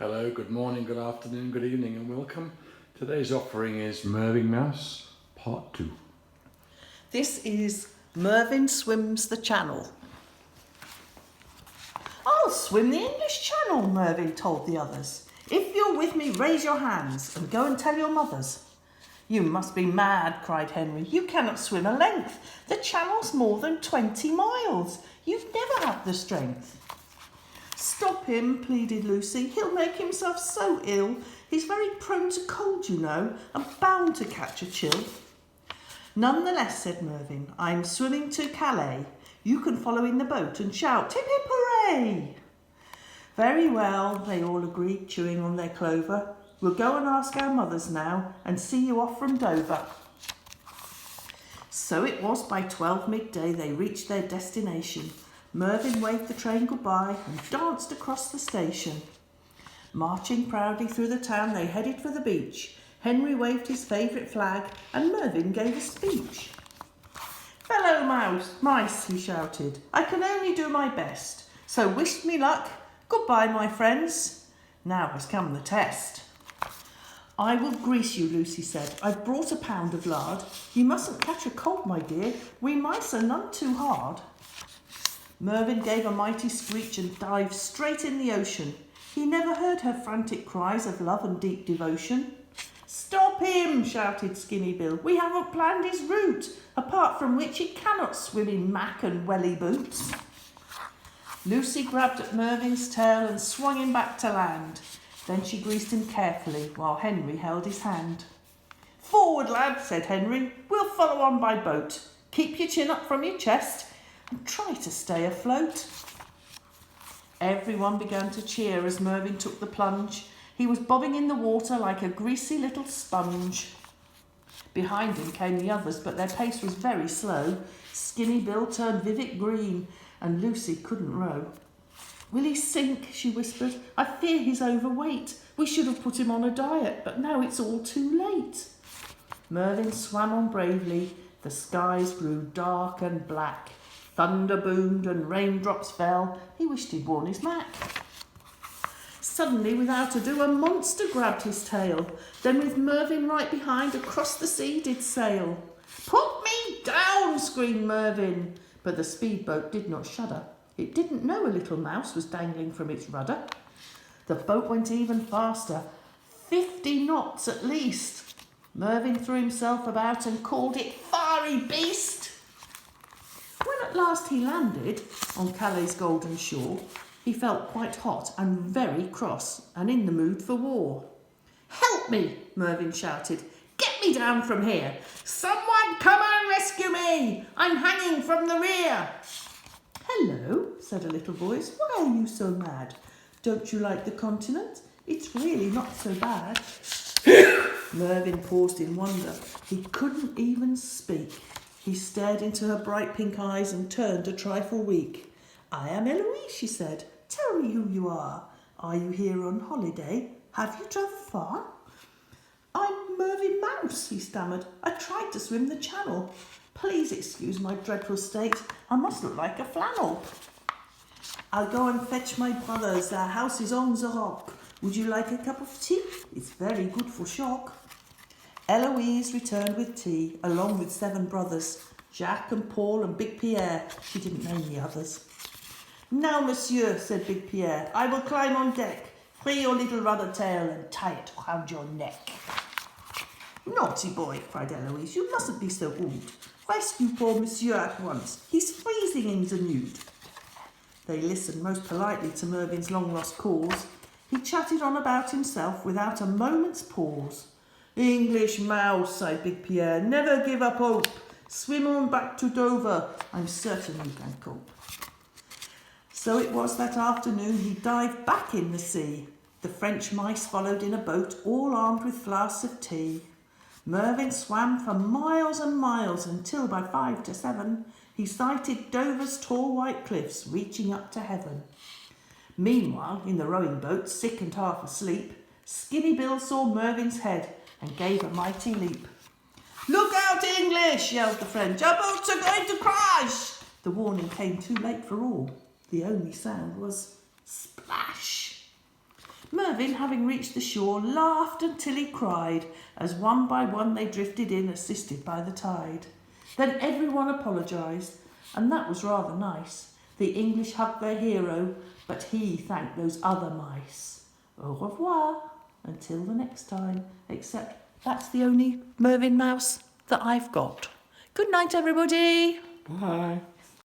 Hello, good morning, good afternoon, good evening and welcome. Today's offering is Mervyn Mouse, part 2. This is Mervyn Swims the Channel. I'll swim the English Channel, Mervyn told the others. If you're with me, raise your hands and go and tell your mothers. You must be mad, cried Henry. You cannot swim a length. The channel's more than 20 miles. You'd never have the strength. Stop him, pleaded Lucy. He'll make himself so ill. He's very prone to cold, you know, and bound to catch a chill. Nonetheless, said Mervyn, I'm swimming to Calais. You can follow in the boat and shout, hip hip hooray! Very well, they all agreed, chewing on their clover. We'll go and ask our mothers now and see you off from Dover. So it was by 12 midday they reached their destination. Mervyn waved the train goodbye and danced across the station. Marching proudly through the town, they headed for the beach. Henry waved his favourite flag and Mervyn gave a speech. Fellow mice, he shouted, I can only do my best. So wish me luck. Goodbye, my friends. Now has come the test. I will grease you, Lucy said. I've brought a pound of lard. You mustn't catch a cold, my dear. We mice are none too hard. Mervyn gave a mighty screech and dived straight in the ocean. He never heard her frantic cries of love and deep devotion. Stop him, shouted Skinny Bill. We haven't planned his route, apart from which he cannot swim in mac and welly boots. Lucy grabbed at Mervyn's tail and swung him back to land. Then she greased him carefully while Henry held his hand. Forward, lad, said Henry. We'll follow on by boat. Keep your chin up from your chest and try to stay afloat. Everyone began to cheer as Mervyn took the plunge. He was bobbing in the water like a greasy little sponge. Behind him came the others, but their pace was very slow. Skinny Bill turned vivid green, and Lucy couldn't row. Will he sink? She whispered. I fear he's overweight. We should have put him on a diet, but now it's all too late. Mervyn swam on bravely. The skies grew dark and black. Thunder boomed and raindrops fell. He wished he'd worn his mac. Suddenly, without ado, a monster grabbed his tail. Then with Mervyn right behind, across the sea did sail. Put me down, screamed Mervyn. But the speedboat did not shudder. It didn't know a little mouse was dangling from its rudder. The boat went even faster, 50 knots at least. Mervyn threw himself about and called it fiery beast. When at last he landed on Calais' golden shore, he felt quite hot and very cross and in the mood for war. Help me, Mervyn shouted. Get me down from here. Someone come and rescue me. I'm hanging from the rear. Hello, said a little voice. Why are you so mad? Don't you like the continent? It's really not so bad. Mervyn paused in wonder. He couldn't even speak. He stared into her bright pink eyes and turned a trifle weak. I am Eloise, she said. Tell me who you are. Are you here on holiday? Have you travelled far? I'm Mervyn Mouse, he stammered. I tried to swim the channel. Please excuse my dreadful state. I must look like a flannel. I'll go and fetch my brothers. Our house is on the rock. Would you like a cup of tea? It's very good for shock. Eloise returned with tea, along with 7 brothers, Jacques and Paul and Big Pierre. She didn't name the others. Now, monsieur, said Big Pierre, I will climb on deck. Free your little rudder tail and tie it round your neck. Naughty boy, cried Eloise, you mustn't be so rude. Rescue poor monsieur at once. He's freezing in the nude. They listened most politely to Mervyn's long-lost calls. He chatted on about himself without a moment's pause. English mouse, sighed Big Pierre, never give up hope. Swim on back to Dover. I'm certain you can cope. So it was that afternoon he dived back in the sea. The French mice followed in a boat, all armed with flasks of tea. Mervyn swam for miles and miles until by 5 to 7 he sighted Dover's tall white cliffs reaching up to heaven. Meanwhile, in the rowing boat, sick and half asleep, Skinny Bill saw Mervyn's head and gave a mighty leap. Look out, English, yelled the French. Our boats are going to crash. The warning came too late for all. The only sound was splash. Mervyn Mervyn, having reached the shore, laughed until he cried, as one by one they drifted in, assisted by the tide. Then everyone apologised, and that was rather nice. The English hugged their hero, but he thanked those other mice. Au revoir, until the next time, except that's the only Mervyn Mouse that I've got. Good night, everybody. Bye.